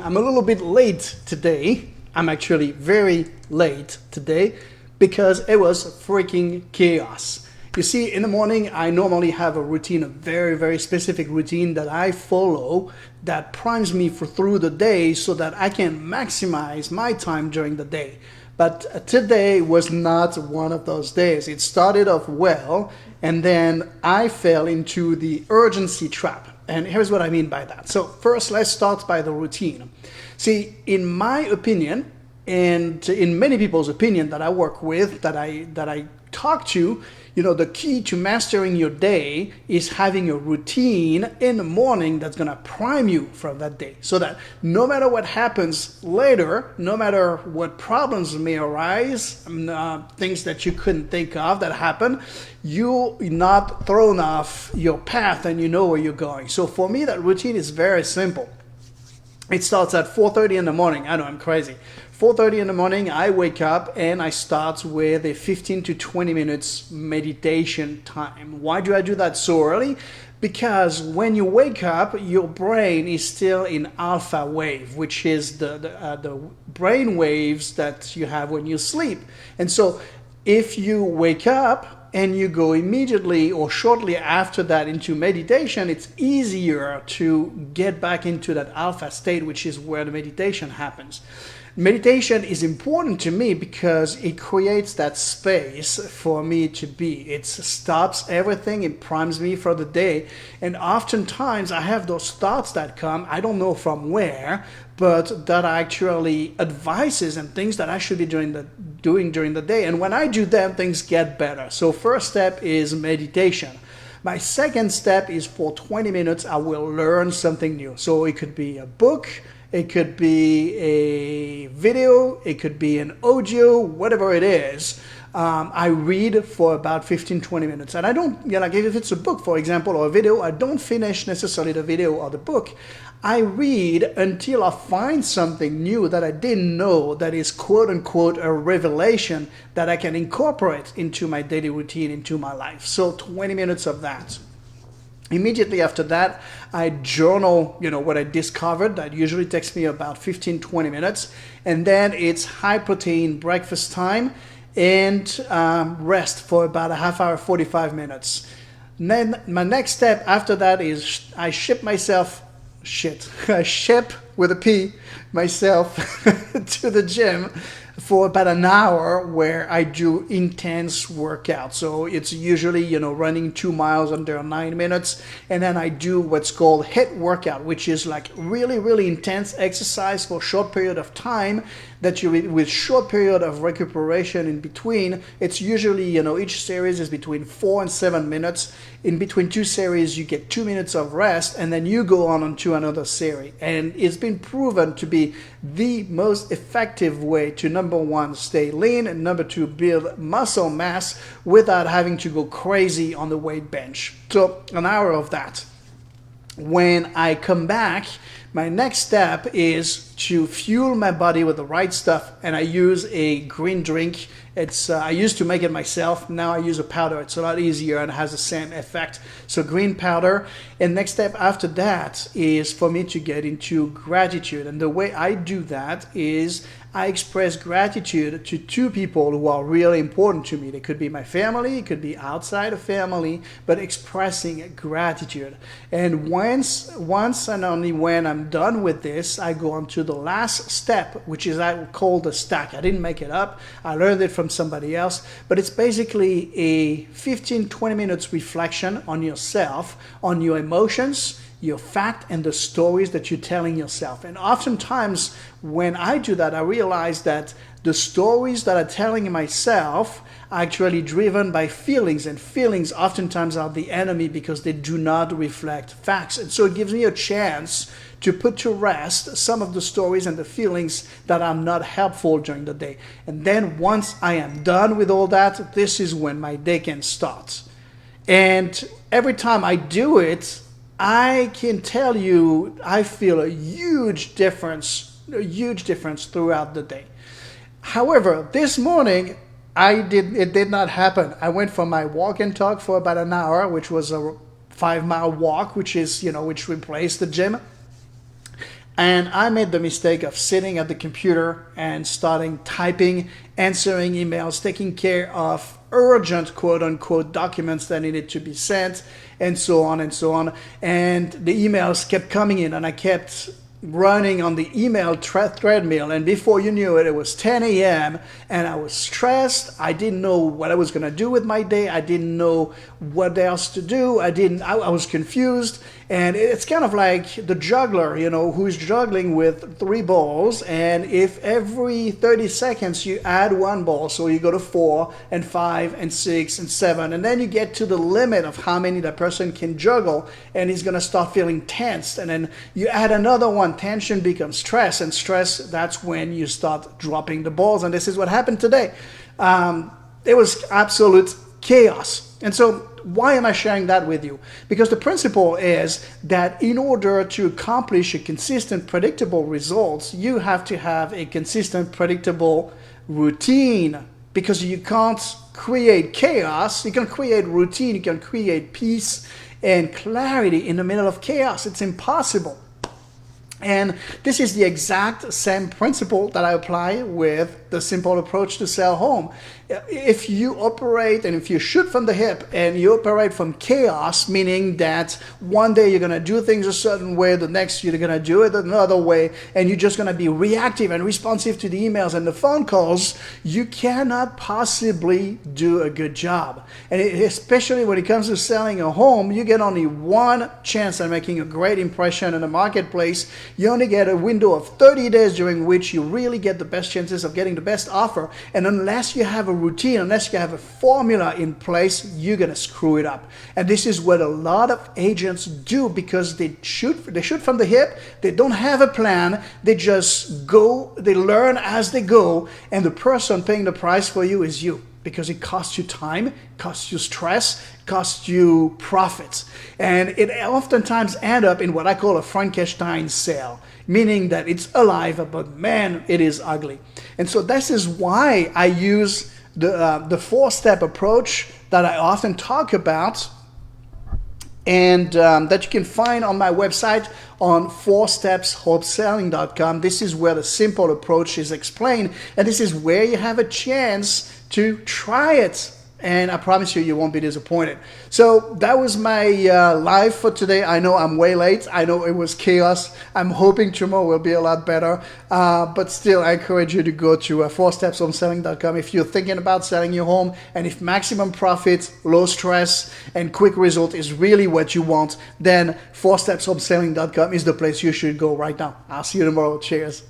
I'm a little bit late today. I'm actually very late today because it was freaking chaos. You see, in the morning, I normally have a routine, a very, very specific routine that I follow that primes me for through the day so that I can maximize my time during the day. But today was not one of those days. It started off well, and then I fell into the urgency trap. And here's what I mean by that. So first, let's start by the routine. See, in my opinion, and in many people's opinion that I work with, that I talk to, the key to mastering your day is having a routine in the morning that's going to prime you for that day. So that no matter what happens later, no matter what problems may arise, things that you couldn't think of that happen, you're not thrown off your path and you know where you're going. So for me, that routine is very simple. It starts at 4:30 in the morning. I know, I'm crazy. 4:30 in the morning, I wake up and I start with a 15 to 20 minutes meditation time. Why do I do that so early? Because when you wake up, your brain is still in alpha wave, which is the brain waves that you have when you sleep. And so if you wake up and you go immediately or shortly after that into meditation, it's easier to get back into that alpha state, which is where the meditation happens. Meditation is important to me because it creates that space for me to be. It stops everything, it primes me for the day. And oftentimes I have those thoughts that come, I don't know from where, but that are actually advices and things that I should be doing during the day. And when I do them, things get better. So first step is meditation. My second step is for 20 minutes, I will learn something new. So it could be a book, it could be a video, it could be an audio, whatever it is. I read for about 15-20 minutes. And I don't, like if it's a book, for example, or a video, I don't finish necessarily the video or the book. I read until I find something new that I didn't know that is quote unquote a revelation that I can incorporate into my daily routine, into my life. So 20 minutes of that. Immediately after that, I journal, what I discovered. That usually takes me about 15-20 minutes. And then it's high protein breakfast time and rest for about a half hour, 45 minutes. And then my next step after that is I ship myself with a P myself to the gym for about an hour where I do intense workout. So it's usually, running 2 miles under 9 minutes. And then I do what's called HIIT workout, which is like really, really intense exercise for a short period of time that with short period of recuperation in between. It's usually, each series is between 4 and 7 minutes. In between two series, you get 2 minutes of rest, and then you go on to another series. And it's been proven to be the most effective way to, number one, stay lean, and number two, build muscle mass without having to go crazy on the weight bench. So an hour of that. When I come back, my next step is to fuel my body with the right stuff, and I use a green drink. I used to make it myself. Now I use a powder. It's a lot easier and has the same effect. So green powder. And next step after that is for me to get into gratitude. And the way I do that is I express gratitude to two people who are really important to me. They could be my family, it could be outside of family, but expressing gratitude. And once and only when I'm done with this, I go on to the last step, which is I call the stack. I didn't make it up. I learned it from somebody else, but it's basically a 15-20 minutes reflection on yourself, on your emotions, your fact, and the stories that you're telling yourself. And oftentimes when I do that, I realize that the stories that I'm telling myself are actually driven by feelings, and feelings oftentimes are the enemy because they do not reflect facts. And so it gives me a chance to put to rest some of the stories and the feelings that are not helpful during the day. And then once I am done with all that, this is when my day can start. And every time I do it, I can tell you I feel a huge difference throughout the day. However, this morning it did not happen. I went for my walk and talk for about an hour, which was a 5-mile walk, which replaced the gym. And I made the mistake of sitting at the computer and starting typing, answering emails, taking care of urgent quote unquote documents that needed to be sent, and so on and so on. And the emails kept coming in, and I kept running on the email treadmill, and before you knew it, it was 10 a.m. and I was stressed. I didn't know what I was going to do with my day. I didn't know what else to do. I was confused. And it's kind of like the juggler, who's juggling with 3 balls, and if every 30 seconds you add 1 ball, so you go to 4 and 5 and 6 and 7, and then you get to the limit of how many that person can juggle, and he's going to start feeling tense, and then you add another one. Tension becomes stress, and stress, that's when you start dropping the balls, and this is what happened today. It was absolute chaos. And so why am I sharing that with you? Because the principle is that in order to accomplish a consistent, predictable results, you have to have a consistent, predictable routine, because you can't create chaos. You can create routine, you can create peace and clarity in the middle of chaos. It's impossible. And this is the exact same principle that I apply with the simple approach to sell home. If you operate and if you shoot from the hip and you operate from chaos, meaning that one day you're going to do things a certain way, the next you're going to do it another way, and you're just going to be reactive and responsive to the emails and the phone calls, you cannot possibly do a good job. And especially when it comes to selling a home, you get only one chance at making a great impression in the marketplace. You only get a window of 30 days during which you really get the best chances of getting the best offer. And unless you have a routine, unless you have a formula in place, you're going to screw it up. And this is what a lot of agents do, because they shoot from the hip. They don't have a plan. They just go, they learn as they go. And the person paying the price for you is you, because it costs you time, costs you stress, costs you profits. And it oftentimes ends up in what I call a Frankenstein sale, meaning that it's alive, but man, it is ugly. And so this is why I use the 4-step approach that I often talk about, and that you can find on my website on 4stepswholesaling.com. This is where the simple approach is explained, and this is where you have a chance to try it. And I promise you, you won't be disappointed. So that was my live for today. I know I'm way late. I know it was chaos. I'm hoping tomorrow will be a lot better. But still, I encourage you to go to 4stepswholesaling.com if you're thinking about selling your home. And if maximum profit, low stress, and quick result is really what you want, then 4stepswholesaling.com is the place you should go right now. I'll see you tomorrow. Cheers.